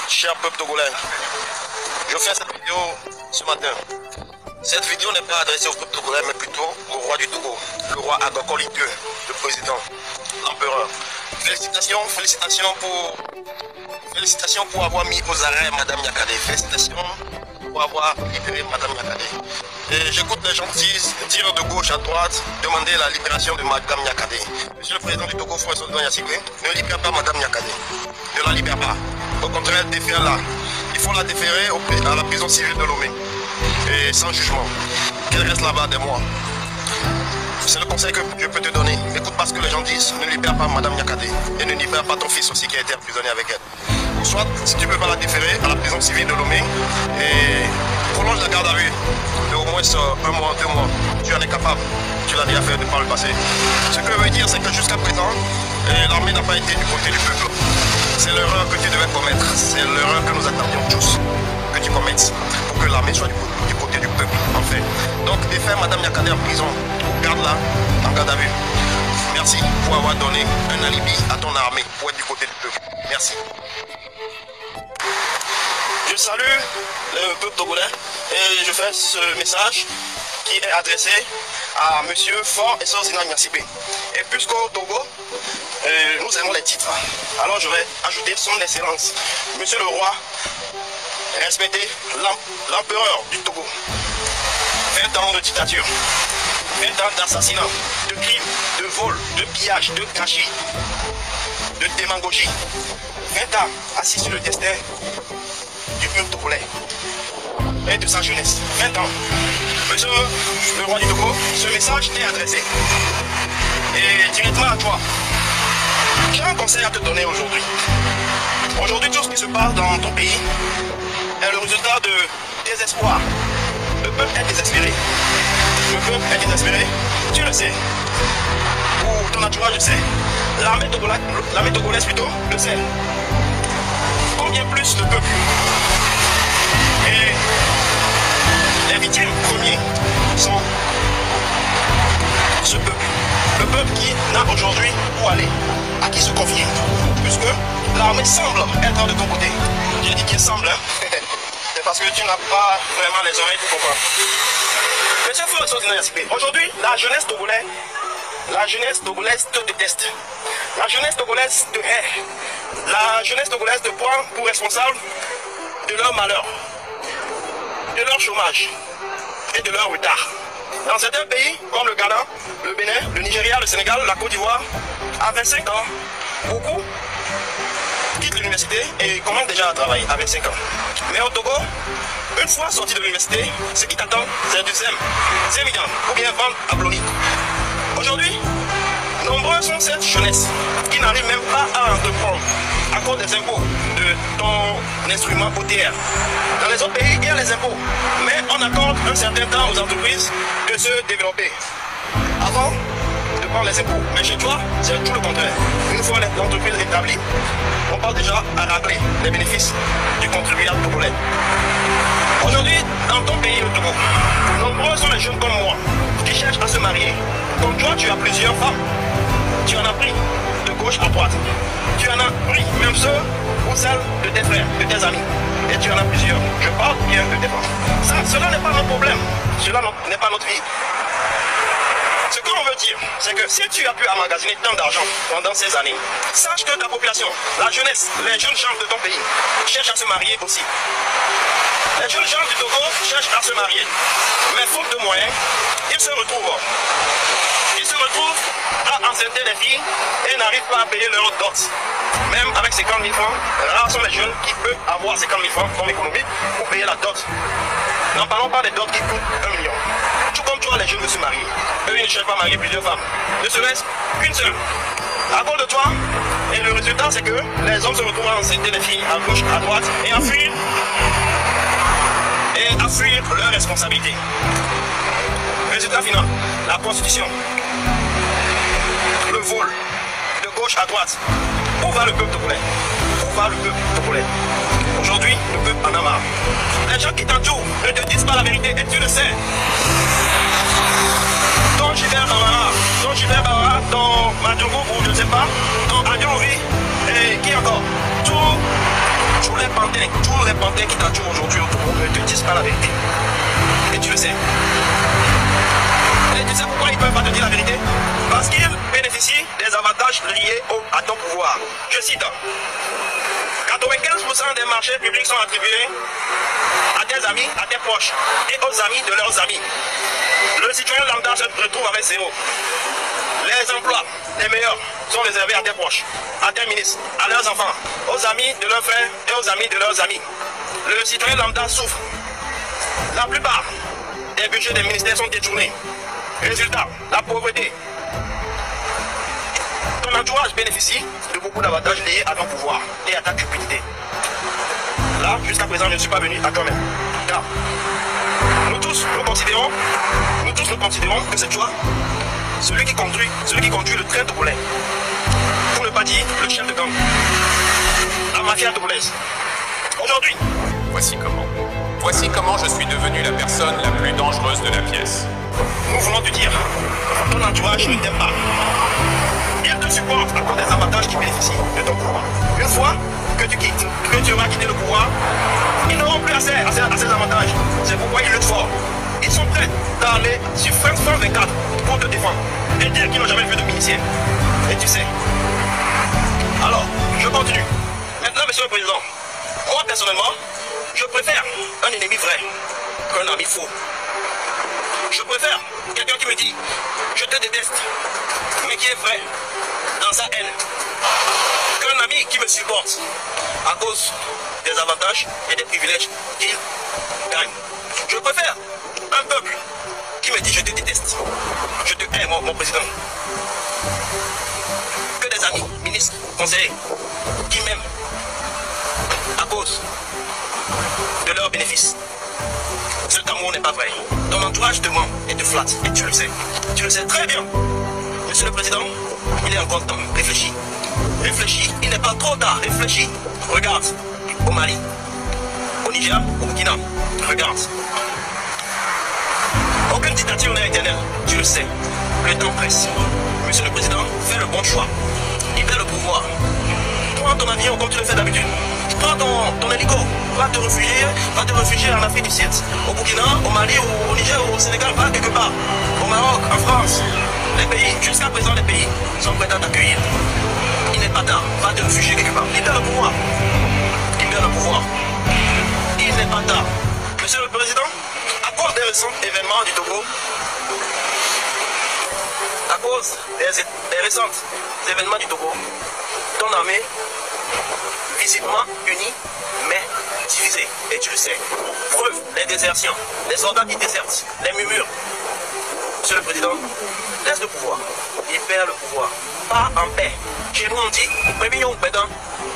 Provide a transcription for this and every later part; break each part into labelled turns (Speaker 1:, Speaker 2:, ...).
Speaker 1: Cher peuple togolais, je fais cette vidéo ce matin. Cette vidéo n'est pas adressée au peuple togolais, mais plutôt au roi du Togo, le roi Agokoli II, le président, l'empereur. Félicitations pour avoir mis aux arrêts Madame Nyakadé. Félicitations pour avoir libéré Madame Nyakadé. Et j'écoute les gens dire de gauche à droite, demander la libération de Madame Nyakadé. Monsieur le président du Togo, François Yassibé, ne libère pas Madame Nyakadé. Ne la libère pas. Au contraire, défère-la. Il faut la déférer à la prison civile de Lomé. Et sans jugement. Qu'elle reste là-bas des mois. C'est le conseil que je peux te donner. Écoute pas ce que les gens disent. Ne libère pas Madame Nyakadé. Et ne libère pas ton fils aussi qui a été emprisonné avec elle. Ou soit, si tu ne peux pas la déférer, à la prison civile de Lomé. Et prolonge la garde à vue de au moins 1 mois, 2 mois. Tu en es capable. Tu l'as déjà fait de par le passé. Ce que je veux dire, c'est que jusqu'à présent, l'armée n'a pas été du côté du peuple. C'est l'erreur que tu devais commettre. C'est l'erreur que nous attendions tous que tu commettes pour que l'armée soit du côté du peuple, en fait. Donc, défaire Madame Nyakadé en prison, garde-la en garde à vue. Merci pour avoir donné un alibi à ton armée pour être du côté du peuple. Merci. Je salue le peuple togolais et je fais ce message qui est adressé à Monsieur Fort et Sœur Zina Nyasibé. Et puisqu'au Togo, nous aimons les titres, alors je vais ajouter son excellence, Monsieur le roi, respectez l'empereur du Togo. 20 ans de dictature, 20 ans d'assassinat, de crimes, de vol, de pillage, de gâchis, de démagogie. 20 ans assis sur le destin du peuple togolais et de sa jeunesse. 20 ans. Monsieur le roi du Togo, ce message t'est adressé. Et directement à toi. J'ai un conseil à te donner aujourd'hui. Aujourd'hui, tout ce qui se passe dans ton pays est le résultat de désespoir. Le peuple est désespéré. Le peuple est désespéré. Tu le sais. Ou ton entourage le sait. L'armée togolaise plutôt le sait. Combien plus le peuple. Et les victimes premiers sont ce peuple. Le peuple qui n'a aujourd'hui où aller, à qui se confier. Puisque l'armée semble être de ton côté. J'ai dit qu'il semble, hein. C'est parce que tu n'as pas vraiment les oreilles pour comprendre. Monsieur Fort, aujourd'hui, la jeunesse togolaise te déteste. La jeunesse togolaise te hait. La jeunesse togolaise te prend pour responsable de leur malheur, de leur chômage et de leur retard. Dans certains pays comme le Ghana, le Bénin, le Nigeria, le Sénégal, la Côte d'Ivoire, à 25 ans, beaucoup quittent l'université et commencent déjà à travailler à 25 ans. Mais au Togo, une fois sorti de l'université, ce qui t'attend, c'est du sémidant ou bien vente à Blony. Aujourd'hui, nombreux sont cette jeunesse qui n'arrive même pas à entreprendre à cause des impôts de ton instrument OTR. Dans les autres pays, il y a les impôts, mais on accorde un certain temps aux entreprises de se développer avant de prendre les impôts. Mais chez toi, c'est tout le contraire. Une fois l'entreprise établie, on parle déjà à racler les bénéfices du contribuable togolais. Aujourd'hui, dans ton pays, le Togo, nombreux sont les jeunes comme moi qui cherchent à se marier. Comme toi, tu as plusieurs femmes. Tu en as pris de gauche à droite. Tu en as pris même ceux ou celles de tes frères, de tes amis. Et tu en as plusieurs. Je parle bien de tes femmes. Cela n'est pas notre problème. Cela n'est pas notre vie. Ce qu'on veut dire, c'est que si tu as pu emmagasiner tant d'argent pendant ces années, sache que ta population, la jeunesse, les jeunes gens de ton pays, cherchent à se marier aussi. Les jeunes gens du Togo cherchent à se marier. Mais faute de moyens, ils se retrouvent à enceinter les filles et n'arrivent pas à payer leur dot. Même avec 50 000 francs, rares sont les jeunes qui peuvent avoir 50 000 francs comme économie pour payer la dot. N'en parlons pas des dots qui coûtent 1 million. Tout comme toi, les jeunes veulent se marier. Eux, ils ne cherchent pas à marier plusieurs femmes. Ne serait-ce qu'une seule. À cause de toi, et le résultat, c'est que les hommes se retrouvent à enceinter les filles à gauche, à droite et à fuir leurs responsabilités. Résultat final, la prostitution, le vol, de gauche à droite. Où va le peuple togolais? Où va le peuple togolais? Aujourd'hui, le peuple en a marre. Les gens qui t'entourent ne te disent pas la vérité et tu le sais. Ton Gilbert Bawara, ton Madjogo ou je ne sais pas, ton Adjonvi, et qui encore? Tous tous les pantins qui t'entourent aujourd'hui au Togo ne te disent pas la vérité. Et tu le sais. Et tu sais pourquoi ils ne peuvent pas te dire la vérité? Parce qu'ils bénéficient des avantages liés à ton pouvoir. Je cite, 95% des marchés publics sont attribués à tes amis, à tes proches et aux amis de leurs amis. Le citoyen lambda se retrouve avec zéro. Les emplois, les meilleurs, sont réservés à tes proches, à tes ministres, à leurs enfants, aux amis de leurs frères et aux amis de leurs amis. Le citoyen lambda souffre. La plupart des budgets des ministères sont détournés. Résultat, la pauvreté. Ton entourage bénéficie de beaucoup d'avantages liés à ton pouvoir et à ta cupidité. Là, jusqu'à présent, je ne suis pas venu à toi-même. Car nous tous, nous considérons que c'est toi, celui qui conduit le train togolais. Pour ne pas dire le chef de gang. La mafia togolaise. Aujourd'hui,
Speaker 2: voici comment je suis devenu la personne la plus dangereuse de la pièce.
Speaker 1: Nous voulons te dire, ton entourage ne t'aime pas. Il te supporte à cause des avantages qui bénéficient de ton pouvoir. Une fois que tu vas quitter le pouvoir, ils n'auront plus accès à ces avantages. C'est pourquoi ils luttent fort. Ils sont prêts à aller sur France 24 pour te défendre et dire qu'ils n'ont jamais vu de miliciens. Et tu sais. Alors, je continue. Maintenant, monsieur le président, moi personnellement, je préfère un ennemi vrai qu'un ami faux. Je préfère quelqu'un qui me dit je te déteste, mais qui est vrai dans sa haine, qu'un ami qui me supporte à cause des avantages et des privilèges qu'il gagne. Je préfère un peuple qui me dit je te déteste, je te hais mon président, que des amis, ministres, conseillers qui m'aiment à cause de leurs bénéfices. Cet amour n'est pas vrai. Ton entourage te ment et te flatte. Et tu le sais. Tu le sais très bien. Monsieur le Président, il est encore temps. Réfléchis. Réfléchis. Il n'est pas trop tard. Réfléchis. Regarde. Au Mali, au Niger, au Burkina. Regarde. Aucune dictature n'est éternelle. Tu le sais. Le temps presse. Monsieur le Président, fais le bon choix. Libère le pouvoir. Prends ton avion comme tu le fais d'habitude. Prends ton hélico, va te réfugier en Afrique du Sud, au Burkina, au Mali, au Niger, au Sénégal, va quelque part, au Maroc, en France. Les pays, jusqu'à présent les pays, sont prêts à t'accueillir. Il n'est pas tard, va te réfugier quelque part. Libère le pouvoir. Libère le pouvoir. Il n'est pas tard. Monsieur le Président, à cause des récents événements du Togo, à cause des récents événements du Togo, ton armée visiblement unis, mais divisés. Et tu le sais. Preuve, les désertions, les soldats qui désertent, les murmures. Monsieur le Président, laisse le pouvoir. Libère le pouvoir. Pas en paix. Chez nous on dit,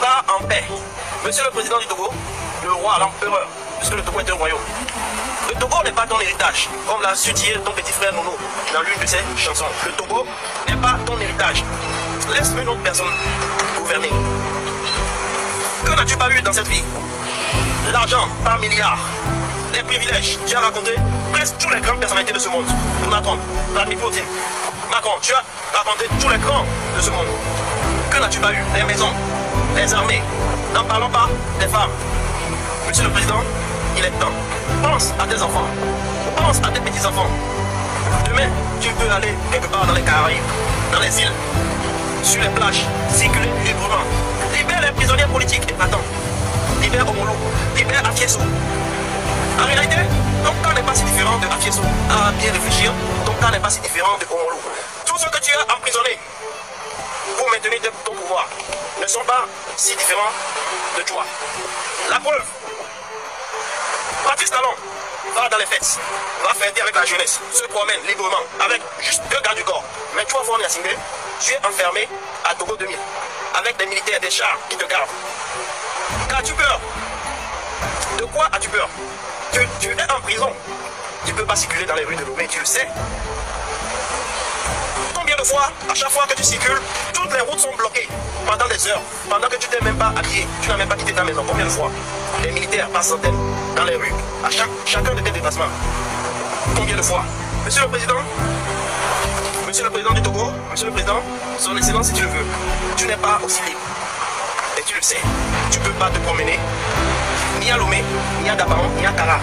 Speaker 1: pas en paix. Monsieur le Président du Togo, le roi, l'empereur, puisque le Togo est un royaume. Le Togo n'est pas ton héritage, comme l'a su dire ton petit frère Nono dans l'une de ses chansons. Le Togo n'est pas ton héritage. Laisse une autre personne gouverner. Que n'as-tu pas eu dans cette vie? L'argent par milliards, les privilèges. Tu as raconté presque toutes les grandes personnalités de ce monde. Donald Trump, Vladimir Poutine, Macron. Tu as raconté tous les grands de ce monde. Que n'as-tu pas eu? Les maisons, les armées. N'en parlons pas des femmes. Monsieur le Président, il est temps. Pense à tes enfants. Pense à tes petits-enfants. Demain, tu peux aller quelque part dans les Caraïbes, dans les îles, sur les plages, circuler librement. Libère les prisonniers politiques et attends. Libère Omolo, libère Afieso. En réalité, ton cas n'est pas si différent de Afieso. À bien réfléchir, ton cas n'est pas si différent de Omolo. Tous ceux que tu as emprisonnés pour maintenir ton pouvoir ne sont pas si différents de toi. La preuve, Patrice Talon va dans les fêtes, va fêter avec la jeunesse, se promène librement avec juste 2 gardes du corps. Mais toi, Fon Yassingbe, tu es enfermé à Togo 2000 avec des militaires, des chars qui te gardent. Qu'as-tu peur? De quoi as-tu peur? Tu es en prison. Tu ne peux pas circuler dans les rues de Lomé, tu le sais. Combien de fois, à chaque fois que tu circules, toutes les routes sont bloquées pendant des heures, pendant que tu t'es même pas habillé, tu n'as même pas quitté ta maison. Combien de fois? Les militaires par centaines dans les rues, à chacun de tes déplacements. Combien de fois? Monsieur le Président du Togo, Monsieur le Président, son Excellence si tu le veux, tu n'es pas aussi libre. Et tu le sais. tu ne peux pas te promener ni à Lomé, ni à Gabon, ni à Kara.